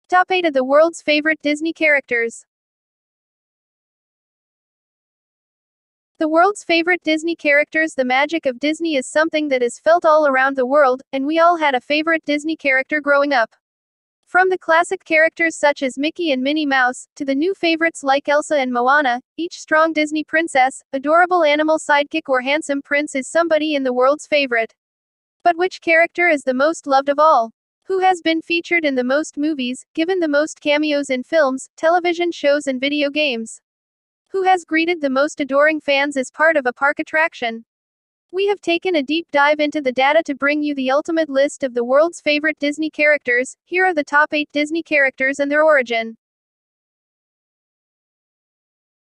Top 8 of the world's favorite Disney characters. The world's favorite Disney characters. The magic of Disney is something that is felt all around the world, and we all had a favorite Disney character growing up. From the classic characters such as Mickey and Minnie Mouse, to the new favorites like Elsa and Moana, each strong Disney princess, adorable animal sidekick or handsome prince is somebody in the world's favorite. But which character is the most loved of all? Who has been featured in the most movies, given the most cameos in films, television shows and video games? Who has greeted the most adoring fans as part of a park attraction? We have taken a deep dive into the data to bring you the ultimate list of the world's favorite Disney characters. Here are the top 8 Disney characters and their origin.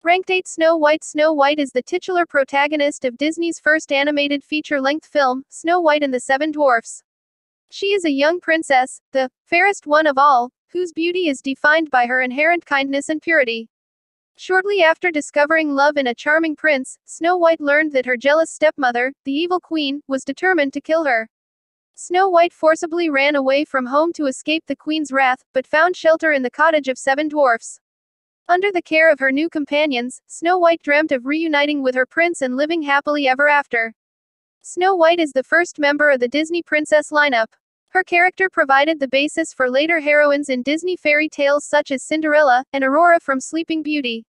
Ranked 8. Snow White. Snow White is the titular protagonist of Disney's first animated feature-length film, Snow White and the Seven Dwarfs. She is a young princess, the fairest one of all, whose beauty is defined by her inherent kindness and purity. Shortly after discovering love in a charming prince, Snow White learned that her jealous stepmother, the evil queen, was determined to kill her. Snow White forcibly ran away from home to escape the queen's wrath, but found shelter in the cottage of 7 dwarfs. Under the care of her new companions, Snow White dreamt of reuniting with her prince and living happily ever after. Snow White is the first member of the Disney princess lineup. Her character provided the basis for later heroines in Disney fairy tales such as Cinderella and Aurora from Sleeping Beauty.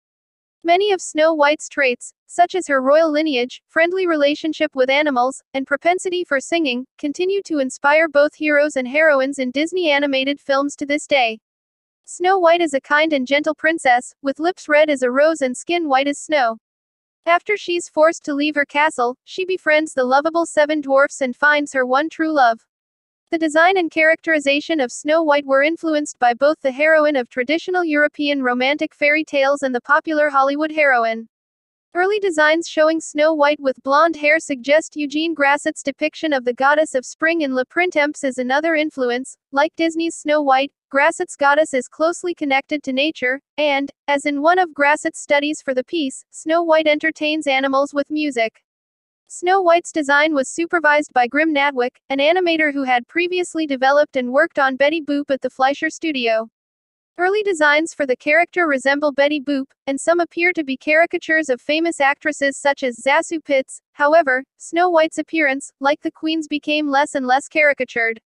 Many of Snow White's traits, such as her royal lineage, friendly relationship with animals, and propensity for singing, continue to inspire both heroes and heroines in Disney animated films to this day. Snow White is a kind and gentle princess, with lips red as a rose and skin white as snow. After she's forced to leave her castle, she befriends the lovable 7 dwarfs and finds her one true love. The design and characterization of Snow White were influenced by both the heroine of traditional European romantic fairy tales and the popular Hollywood heroine. Early designs showing Snow White with blonde hair suggest Eugene Grasset's depiction of the goddess of spring in Le Printemps is another influence. Like Disney's Snow White, Grasset's goddess is closely connected to nature, and, as in one of Grasset's studies for the piece, Snow White entertains animals with music. Snow White's design was supervised by Grim Nadwick, an animator who had previously developed and worked on Betty Boop at the Fleischer Studio. Early designs for the character resemble Betty Boop, and some appear to be caricatures of famous actresses such as Zazu Pitts. However, Snow White's appearance, like the Queen's, became less and less caricatured.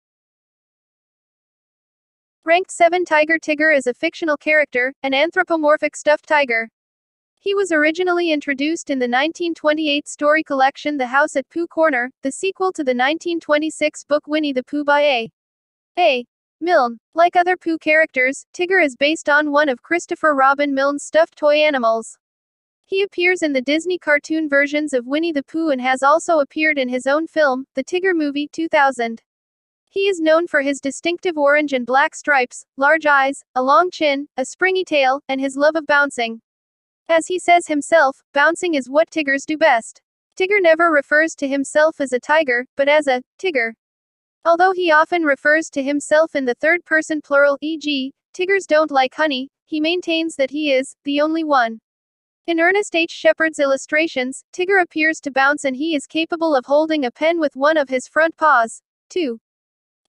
Ranked 7. Tiger. Tigger is a fictional character, an anthropomorphic stuffed tiger. He was originally introduced in the 1928 story collection The House at Pooh Corner, the sequel to the 1926 book Winnie the Pooh by A. Milne. Like other Pooh characters, Tigger is based on one of Christopher Robin Milne's stuffed toy animals. He appears in the Disney cartoon versions of Winnie the Pooh and has also appeared in his own film, The Tigger Movie 2000. He is known for his distinctive orange and black stripes, large eyes, a long chin, a springy tail, and his love of bouncing. As he says himself, bouncing is what Tiggers do best. Tigger never refers to himself as a tiger, but as a Tigger. Although he often refers to himself in the third-person plural, e.g., Tiggers don't like honey, he maintains that he is the only one. In Ernest H. Shepard's illustrations, Tigger appears to bounce and he is capable of holding a pen with one of his front paws, too.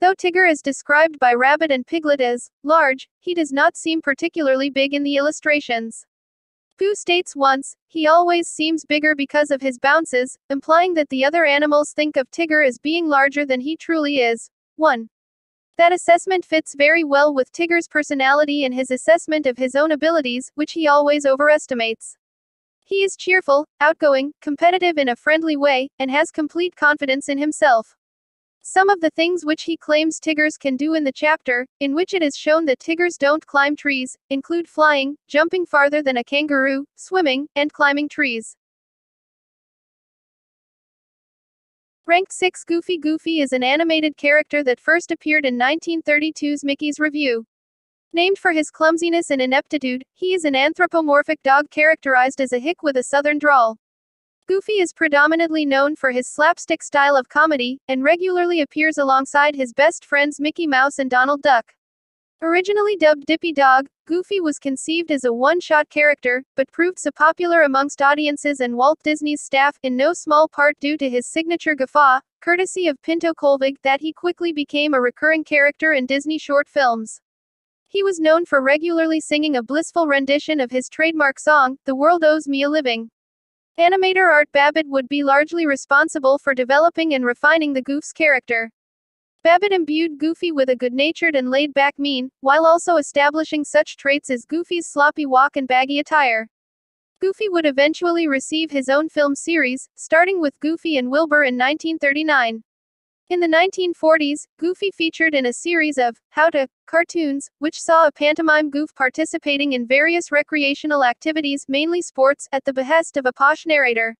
Though Tigger is described by Rabbit and Piglet as large, he does not seem particularly big in the illustrations. Pooh states once, "He always seems bigger because of his bounces," implying that the other animals think of Tigger as being larger than he truly is. 1. That assessment fits very well with Tigger's personality and his assessment of his own abilities, which he always overestimates. He is cheerful, outgoing, competitive in a friendly way, and has complete confidence in himself. Some of the things which he claims Tiggers can do in the chapter, in which it is shown that Tiggers don't climb trees, include flying, jumping farther than a kangaroo, swimming, and climbing trees. Ranked 6. Goofy. Goofy is an animated character that first appeared in 1932's Mickey's Revue. Named for his clumsiness and ineptitude, he is an anthropomorphic dog characterized as a hick with a southern drawl. Goofy is predominantly known for his slapstick style of comedy, and regularly appears alongside his best friends Mickey Mouse and Donald Duck. Originally dubbed Dippy Dog, Goofy was conceived as a one-shot character, but proved so popular amongst audiences and Walt Disney's staff, in no small part due to his signature guffaw, courtesy of Pinto Colvig, that he quickly became a recurring character in Disney short films. He was known for regularly singing a blissful rendition of his trademark song, "The World Owes Me a Living." Animator Art Babbitt would be largely responsible for developing and refining the Goof's character. Babbitt imbued Goofy with a good-natured and laid-back mien, while also establishing such traits as Goofy's sloppy walk and baggy attire. Goofy would eventually receive his own film series, starting with Goofy and Wilbur in 1939. In the 1940s, Goofy featured in a series of how-to cartoons, which saw a pantomime Goof participating in various recreational activities, mainly sports, at the behest of a posh narrator.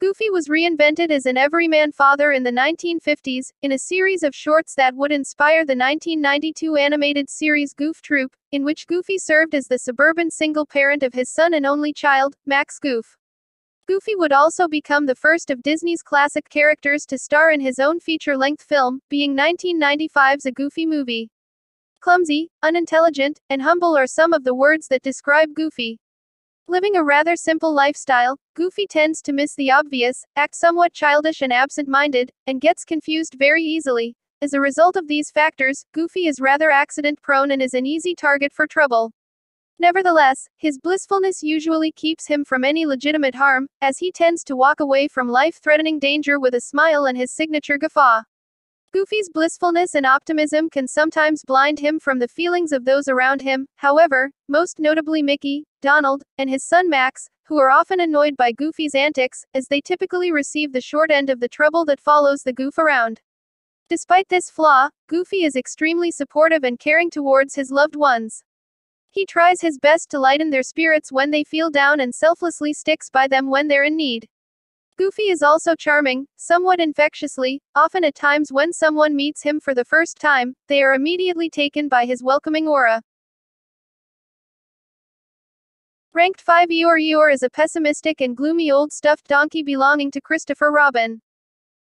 Goofy was reinvented as an everyman father in the 1950s, in a series of shorts that would inspire the 1992 animated series Goof Troop, in which Goofy served as the suburban single parent of his son and only child, Max Goof. Goofy would also become the first of Disney's classic characters to star in his own feature-length film, being 1995's A Goofy Movie. Clumsy, unintelligent, and humble are some of the words that describe Goofy. Living a rather simple lifestyle, Goofy tends to miss the obvious, act somewhat childish and absent-minded, and gets confused very easily. As a result of these factors, Goofy is rather accident-prone and is an easy target for trouble. Nevertheless, his blissfulness usually keeps him from any legitimate harm, as he tends to walk away from life-threatening danger with a smile and his signature guffaw. Goofy's blissfulness and optimism can sometimes blind him from the feelings of those around him, however, most notably Mickey, Donald, and his son Max, who are often annoyed by Goofy's antics, as they typically receive the short end of the trouble that follows the goof around. Despite this flaw, Goofy is extremely supportive and caring towards his loved ones. He tries his best to lighten their spirits when they feel down and selflessly sticks by them when they're in need. Goofy is also charming, somewhat infectiously, often at times when someone meets him for the first time, they are immediately taken by his welcoming aura. Ranked 5. Eeyore. Eeyore is a pessimistic and gloomy old stuffed donkey belonging to Christopher Robin.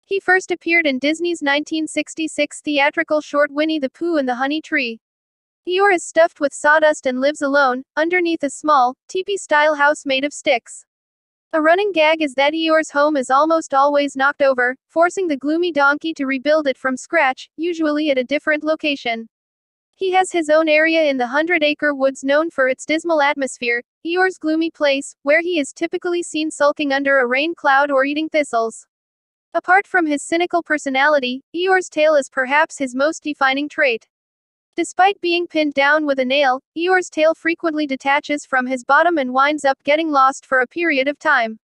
He first appeared in Disney's 1966 theatrical short Winnie the Pooh and the Honey Tree. Eeyore is stuffed with sawdust and lives alone, underneath a small, teepee-style house made of sticks. A running gag is that Eeyore's home is almost always knocked over, forcing the gloomy donkey to rebuild it from scratch, usually at a different location. He has his own area in the 100-acre woods known for its dismal atmosphere, Eeyore's gloomy place, where he is typically seen sulking under a rain cloud or eating thistles. Apart from his cynical personality, Eeyore's tail is perhaps his most defining trait. Despite being pinned down with a nail, Eeyore's tail frequently detaches from his bottom and winds up getting lost for a period of time.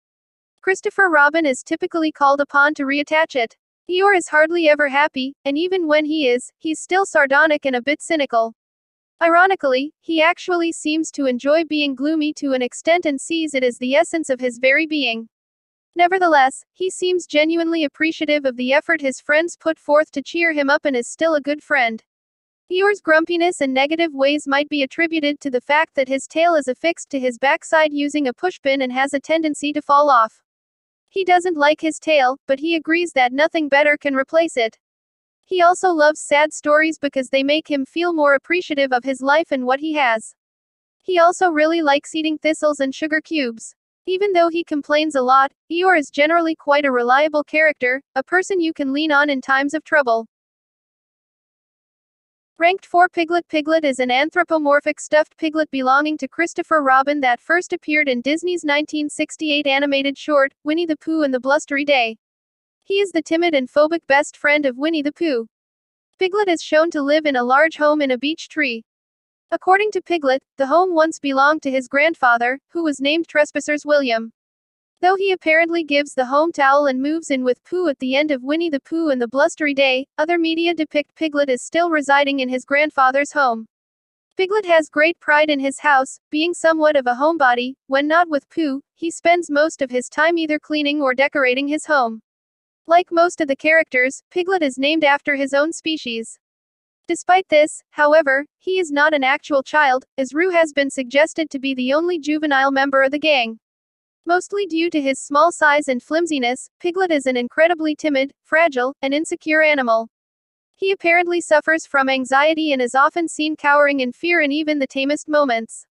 Christopher Robin is typically called upon to reattach it. Eeyore is hardly ever happy, and even when he is, he's still sardonic and a bit cynical. Ironically, he actually seems to enjoy being gloomy to an extent and sees it as the essence of his very being. Nevertheless, he seems genuinely appreciative of the effort his friends put forth to cheer him up and is still a good friend. Eeyore's grumpiness and negative ways might be attributed to the fact that his tail is affixed to his backside using a pushpin and has a tendency to fall off. He doesn't like his tail, but he agrees that nothing better can replace it. He also loves sad stories because they make him feel more appreciative of his life and what he has. He also really likes eating thistles and sugar cubes. Even though he complains a lot, Eeyore is generally quite a reliable character, a person you can lean on in times of trouble. Ranked 4. Piglet. Piglet is an anthropomorphic stuffed piglet belonging to Christopher Robin that first appeared in Disney's 1968 animated short, Winnie the Pooh and the Blustery Day. He is the timid and phobic best friend of Winnie the Pooh. Piglet is shown to live in a large home in a beech tree. According to Piglet, the home once belonged to his grandfather, who was named Trespassers William. Though he apparently gives the home to Owl and moves in with Pooh at the end of Winnie the Pooh and the Blustery Day, other media depict Piglet as still residing in his grandfather's home. Piglet has great pride in his house, being somewhat of a homebody. When not with Pooh, he spends most of his time either cleaning or decorating his home. Like most of the characters, Piglet is named after his own species. Despite this, however, he is not an actual child, as Roo has been suggested to be the only juvenile member of the gang. Mostly due to his small size and flimsiness, Piglet is an incredibly timid, fragile, and insecure animal. He apparently suffers from anxiety and is often seen cowering in fear in even the tamest moments.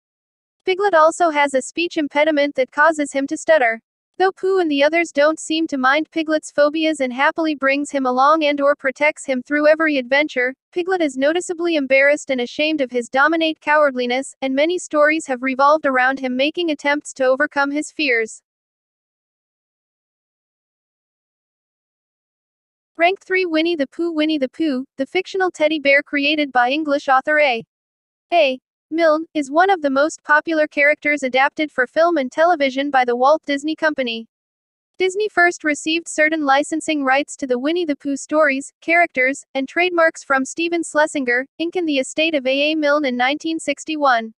Piglet also has a speech impediment that causes him to stutter. Though Pooh and the others don't seem to mind Piglet's phobias and happily brings him along and/or protects him through every adventure, Piglet is noticeably embarrassed and ashamed of his dominant cowardliness, and many stories have revolved around him making attempts to overcome his fears. Rank 3 Winnie the Pooh. Winnie the Pooh, the fictional teddy bear created by English author A. Milne, is one of the most popular characters adapted for film and television by the Walt Disney Company. Disney first received certain licensing rights to the Winnie the Pooh stories, characters, and trademarks from Stephen Schlesinger, Inc. and the estate of A. Milne in 1961.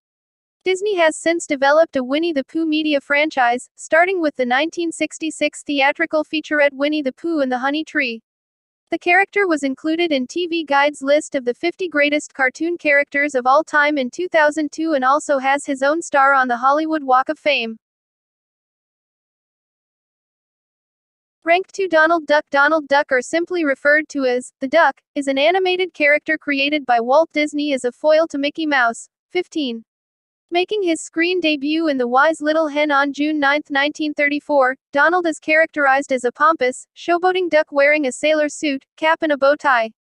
Disney has since developed a Winnie the Pooh media franchise, starting with the 1966 theatrical featurette Winnie the Pooh and the Honey Tree. The character was included in TV Guide's list of the 50 greatest cartoon characters of all time in 2002 and also has his own star on the Hollywood Walk of Fame. Rank 2 Donald Duck. Donald Duck, or simply referred to as the Duck, is an animated character created by Walt Disney as a foil to Mickey Mouse. 15. Making his screen debut in The Wise Little Hen on June 9, 1934, Donald is characterized as a pompous, showboating duck wearing a sailor suit, cap and a bow tie.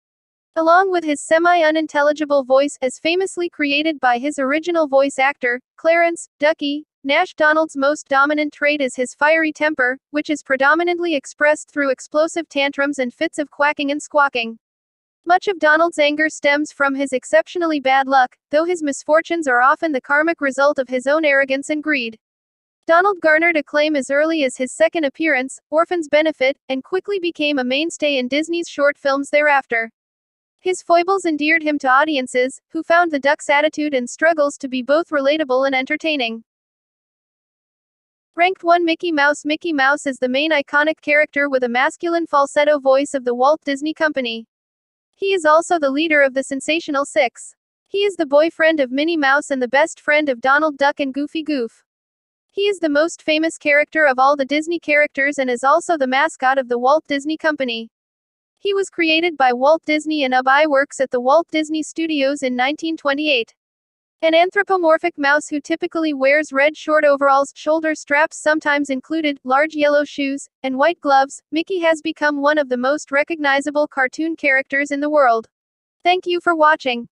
Along with his semi-unintelligible voice, as famously created by his original voice actor, Clarence Ducky Nash, Donald's most dominant trait is his fiery temper, which is predominantly expressed through explosive tantrums and fits of quacking and squawking. Much of Donald's anger stems from his exceptionally bad luck, though his misfortunes are often the karmic result of his own arrogance and greed. Donald garnered acclaim as early as his second appearance, Orphan's Benefit, and quickly became a mainstay in Disney's short films thereafter. His foibles endeared him to audiences, who found the duck's attitude and struggles to be both relatable and entertaining. Ranked 1 Mickey Mouse. Mickey Mouse is the main iconic character with a masculine falsetto voice of the Walt Disney Company. He is also the leader of the Sensational Six. He is the boyfriend of Minnie Mouse and the best friend of Donald Duck and Goofy Goof. He is the most famous character of all the Disney characters and is also the mascot of the Walt Disney Company. He was created by Walt Disney and works at the Walt Disney Studios in 1928. An anthropomorphic mouse who typically wears red short overalls, shoulder straps sometimes included, large yellow shoes, and white gloves, Mickey has become one of the most recognizable cartoon characters in the world. Thank you for watching.